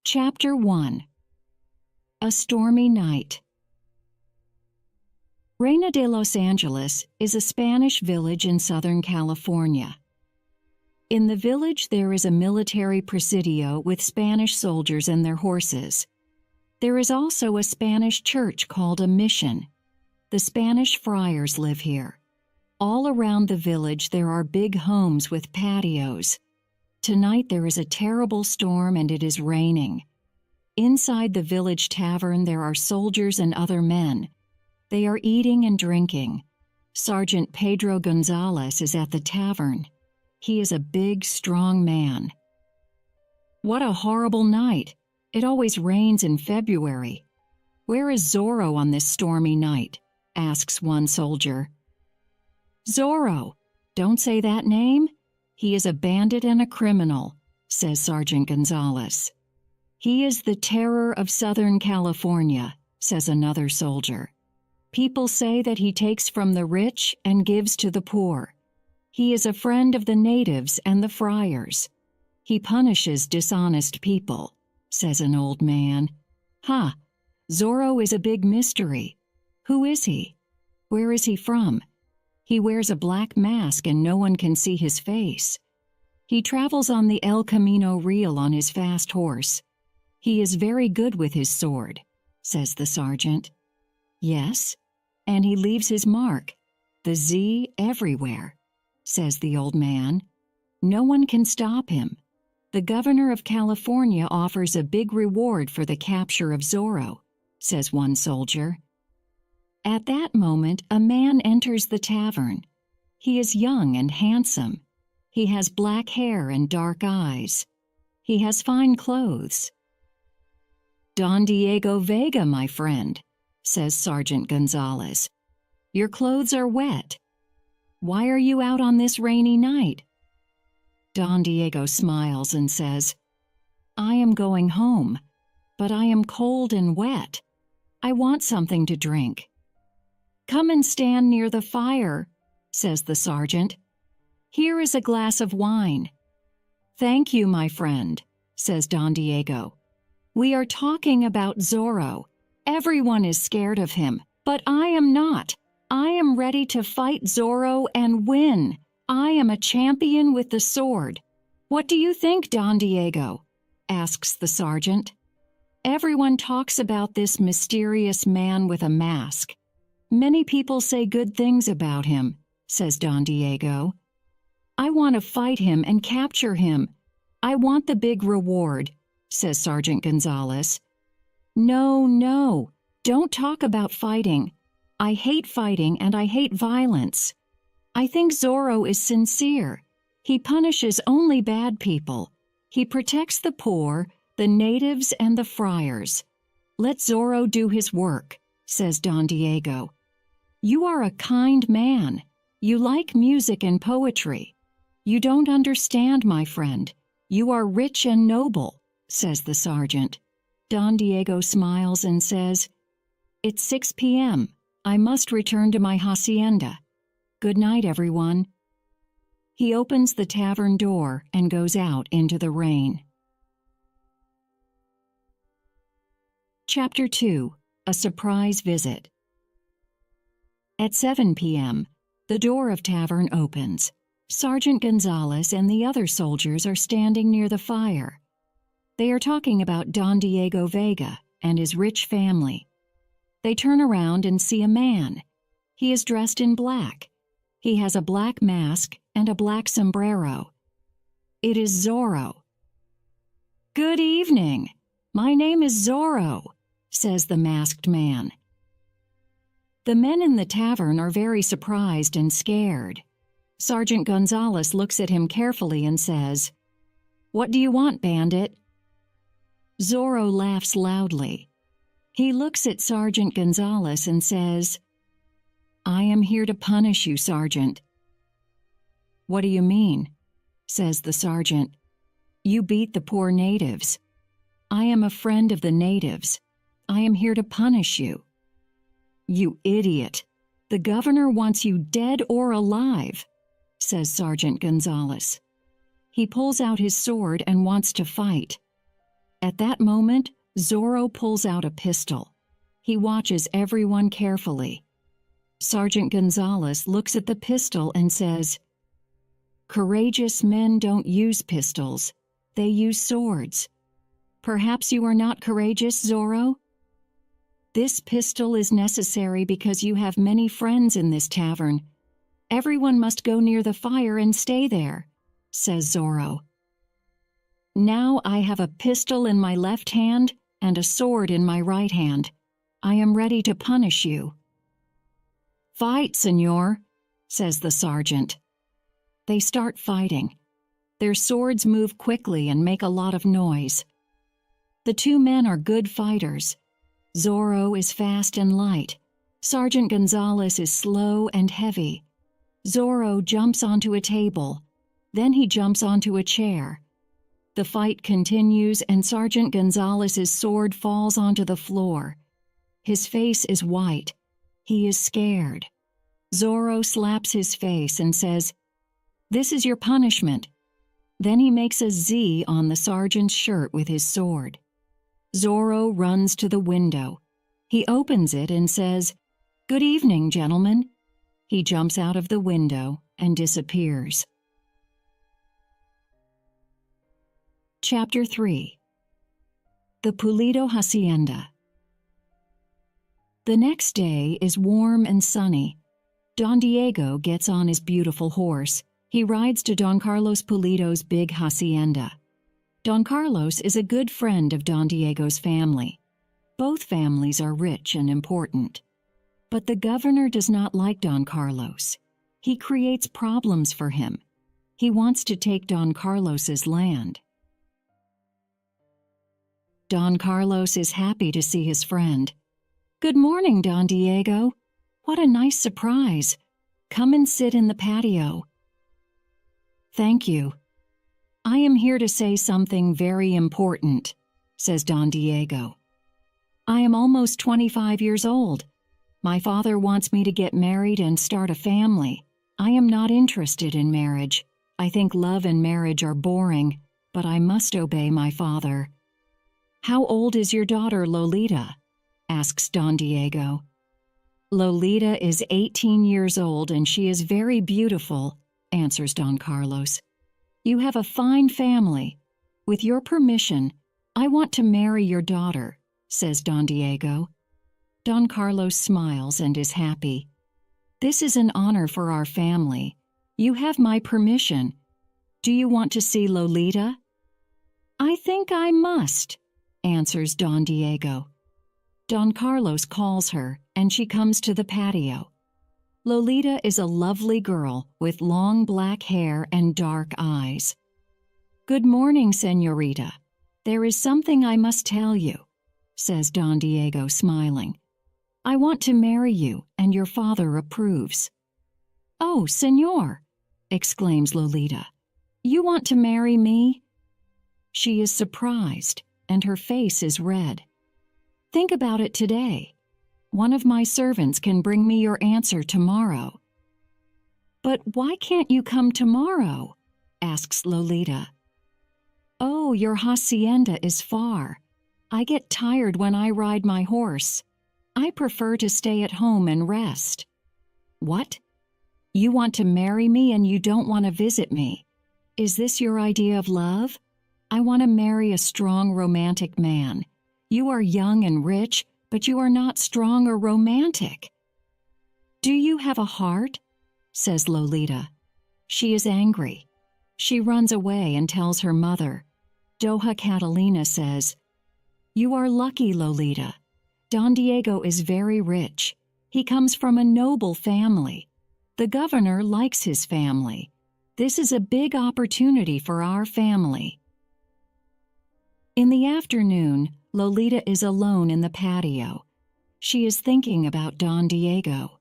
Chapter 1. A Stormy Night. Reina de Los Angeles is a Spanish village in Southern California. In the village there is a military presidio with Spanish soldiers and their horses. There is also a Spanish church called a mission. The Spanish friars live here. All around the village there are big homes with patios. Tonight there is a terrible storm and it is raining. Inside the village tavern there are soldiers and other men. They are eating and drinking. Sergeant Pedro Gonzalez is at the tavern. He is a big, strong man. "What a horrible night. It always rains in February. Where is Zorro on this stormy night?" asks one soldier. "Zorro? Don't say that name. He is a bandit and a criminal," says Sergeant Gonzalez. "He is the terror of Southern California," says another soldier. "People say that he takes from the rich and gives to the poor. He is a friend of the natives and the friars. He punishes dishonest people," says an old man. "Ha! Zorro is a big mystery. Who is he? Where is he from? He wears a black mask and no one can see his face. He travels on the El Camino Real on his fast horse. He is very good with his sword," says the sergeant. "Yes, and he leaves his mark, the Z, everywhere," says the old man. "No one can stop him. The governor of California offers a big reward for the capture of Zorro," says one soldier. At that moment, a man enters the tavern. He is young and handsome. He has black hair and dark eyes. He has fine clothes. "Don Diego Vega, my friend," says Sergeant Gonzalez. "Your clothes are wet. Why are you out on this rainy night?" Don Diego smiles and says, "I am going home, but I am cold and wet. I want something to drink." "Come and stand near the fire," says the sergeant. "Here is a glass of wine." "Thank you, my friend," says Don Diego. "We are talking about Zorro. Everyone is scared of him, but I am not. I am ready to fight Zorro and win. I am a champion with the sword. What do you think, Don Diego?" asks the sergeant. "Everyone talks about this mysterious man with a mask. Many people say good things about him," says Don Diego. "I want to fight him and capture him. I want the big reward," says Sergeant Gonzalez. No, don't talk about fighting. I hate fighting and I hate violence. I think Zorro is sincere. He punishes only bad people. He protects the poor, the natives, and the friars. Let Zorro do his work," says Don Diego. "You are a kind man. You like music and poetry. You don't understand, my friend. You are rich and noble," says the sergeant. Don Diego smiles and says, "It's 6 p.m. I must return to my hacienda. Good night, everyone." He opens the tavern door and goes out into the rain. Chapter 2. A Surprise Visit. At 7 p.m., the door of tavern opens. Sergeant Gonzalez and the other soldiers are standing near the fire. They are talking about Don Diego Vega and his rich family. They turn around and see a man. He is dressed in black. He has a black mask and a black sombrero. It is Zorro. "Good evening. My name is Zorro," says the masked man. The men in the tavern are very surprised and scared. Sergeant Gonzalez looks at him carefully and says, "What do you want, bandit?" Zorro laughs loudly. He looks at Sergeant Gonzalez and says, "I am here to punish you, Sergeant." "What do you mean?" says the sergeant. "You beat the poor natives. I am a friend of the natives. I am here to punish you." "You idiot! The governor wants you dead or alive," says Sergeant Gonzalez. He pulls out his sword and wants to fight. At that moment, Zorro pulls out a pistol. He watches everyone carefully. Sergeant Gonzalez looks at the pistol and says, "Courageous men don't use pistols. They use swords. Perhaps you are not courageous, Zorro? This pistol is necessary because you have many friends in this tavern. Everyone must go near the fire and stay there," says Zorro. "Now I have a pistol in my left hand and a sword in my right hand. I am ready to punish you." "Fight, senor," says the sergeant. They start fighting. Their swords move quickly and make a lot of noise. The two men are good fighters. Zorro is fast and light. Sergeant Gonzalez is slow and heavy. Zorro jumps onto a table. Then he jumps onto a chair. The fight continues and Sergeant Gonzalez's sword falls onto the floor. His face is white. He is scared. Zorro slaps his face and says, "This is your punishment." Then he makes a Z on the sergeant's shirt with his sword. Zorro runs to the window. He opens it and says, "Good evening, gentlemen." He jumps out of the window and disappears. Chapter 3. The Pulido Hacienda. The next day is warm and sunny. Don Diego gets on his beautiful horse. He rides to Don Carlos Pulido's big hacienda. Don Carlos is a good friend of Don Diego's family. Both families are rich and important. But the governor does not like Don Carlos. He creates problems for him. He wants to take Don Carlos's land. Don Carlos is happy to see his friend. "Good morning, Don Diego. What a nice surprise. Come and sit in the patio." "Thank you. I am here to say something very important," says Don Diego. "I am almost 25 years old. My father wants me to get married and start a family. I am not interested in marriage. I think love and marriage are boring, but I must obey my father." "How old is your daughter, Lolita?" asks Don Diego. "Lolita is 18 years old and she is very beautiful," answers Don Carlos. "You have a fine family. With your permission, I want to marry your daughter," says Don Diego. Don Carlos smiles and is happy. "This is an honor for our family. You have my permission. Do you want to see Lolita?" "I think I must," answers Don Diego. Don Carlos calls her, and she comes to the patio. Lolita is a lovely girl with long black hair and dark eyes. "Good morning, señorita. There is something I must tell you," says Don Diego, smiling. "I want to marry you, and your father approves." "Oh, señor," exclaims Lolita. "You want to marry me?" She is surprised, and her face is red. "Think about it today. One of my servants can bring me your answer tomorrow." "But why can't you come tomorrow?" asks Lolita. "Oh, your hacienda is far. I get tired when I ride my horse. I prefer to stay at home and rest." "What? You want to marry me and you don't want to visit me? Is this your idea of love? I want to marry a strong, romantic man. You are young and rich, but you are not strong or romantic." "Do you have a heart?" says Lolita. She is angry. She runs away and tells her mother. Doña Catalina says, "You are lucky, Lolita. Don Diego is very rich. He comes from a noble family. The governor likes his family. This is a big opportunity for our family." In the afternoon, Lolita is alone in the patio. She is thinking about Don Diego.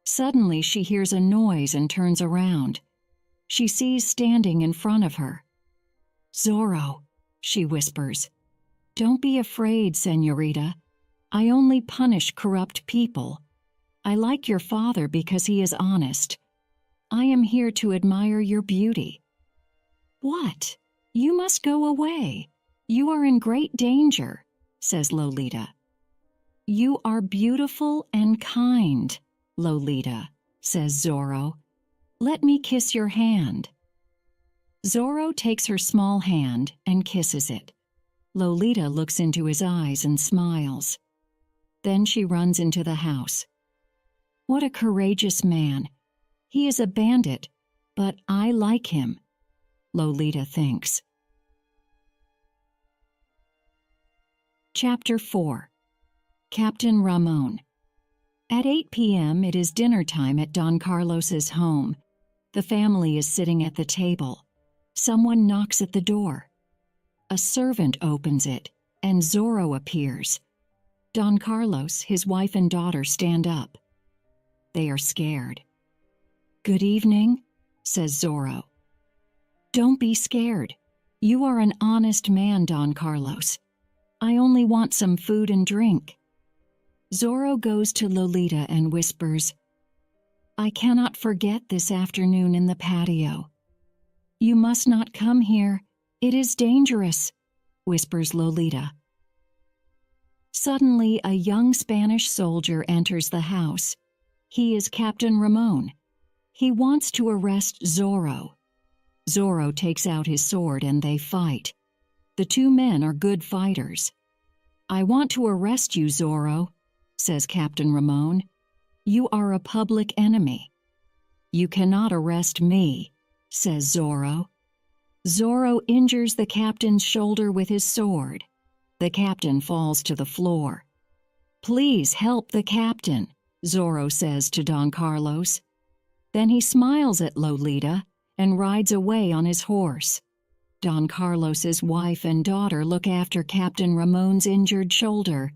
Suddenly, she hears a noise and turns around. She sees standing in front of her. "Zorro," she whispers. "Don't be afraid, señorita. I only punish corrupt people. I like your father because he is honest. I am here to admire your beauty." "What? You must go away. You are in great danger, says Lolita. You are beautiful and kind, Lolita, says Zorro. Let me kiss your hand. Zorro takes her small hand and kisses it. Lolita looks into his eyes and smiles. Then she runs into the house. What a courageous man. He is a bandit, but I like him, Lolita thinks. Chapter 4. Captain Ramon. At 8 p.m. it is dinner time at Don Carlos's home. The family is sitting at the table. Someone knocks at the door. A servant opens it, and Zorro appears. Don Carlos, his wife and daughter stand up. They are scared. Good evening, says Zorro. Don't be scared. You are an honest man, Don Carlos. I only want some food and drink. Zorro goes to Lolita and whispers, I cannot forget this afternoon in the patio. You must not come here. It is dangerous, whispers Lolita. Suddenly, a young Spanish soldier enters the house. He is Captain Ramon. He wants to arrest Zorro. Zorro takes out his sword and they fight. The two men are good fighters. I want to arrest you, Zorro, says Captain Ramon. You are a public enemy. You cannot arrest me, says Zorro. Zorro injures the captain's shoulder with his sword. The captain falls to the floor. Please help the captain, Zorro says to Don Carlos. Then he smiles at Lolita and rides away on his horse. Don Carlos's wife and daughter look after Captain Ramon's injured shoulder.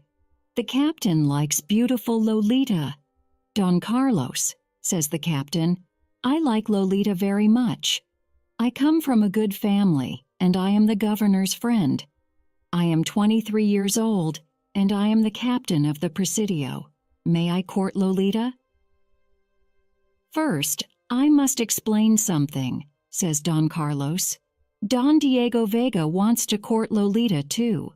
The captain likes beautiful Lolita. Don Carlos, says the captain, I like Lolita very much. I come from a good family, and I am the governor's friend. I am 23 years old, and I am the captain of the Presidio. May I court Lolita? First, I must explain something, says Don Carlos. Don Diego Vega wants to court Lolita too.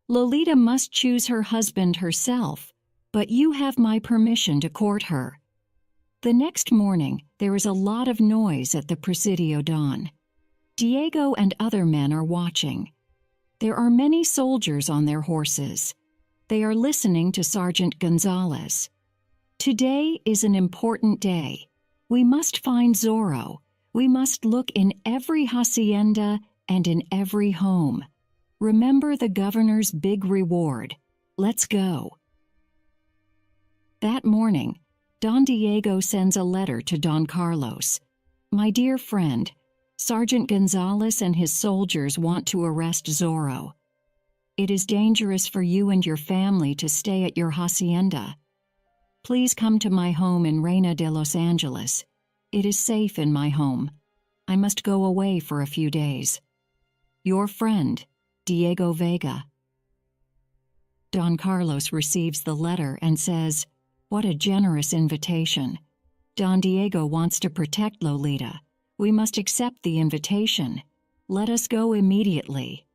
Lolita must choose her husband herself, but you have my permission to court her. The next morning, there is a lot of noise at the Presidio Don. Diego and other men are watching. There are many soldiers on their horses. They are listening to Sergeant Gonzalez. Today is an important day. We must find Zorro. We must look in every hacienda and in every home. Remember the governor's big reward. Let's go. That morning, Don Diego sends a letter to Don Carlos. My dear friend, Sergeant Gonzalez and his soldiers want to arrest Zorro. It is dangerous for you and your family to stay at your hacienda. Please come to my home in Reina de Los Angeles. It is safe in my home. I must go away for a few days. Your friend, Diego Vega. Don Carlos receives the letter and says, what a generous invitation. Don Diego wants to protect Lolita. We must accept the invitation. Let us go immediately.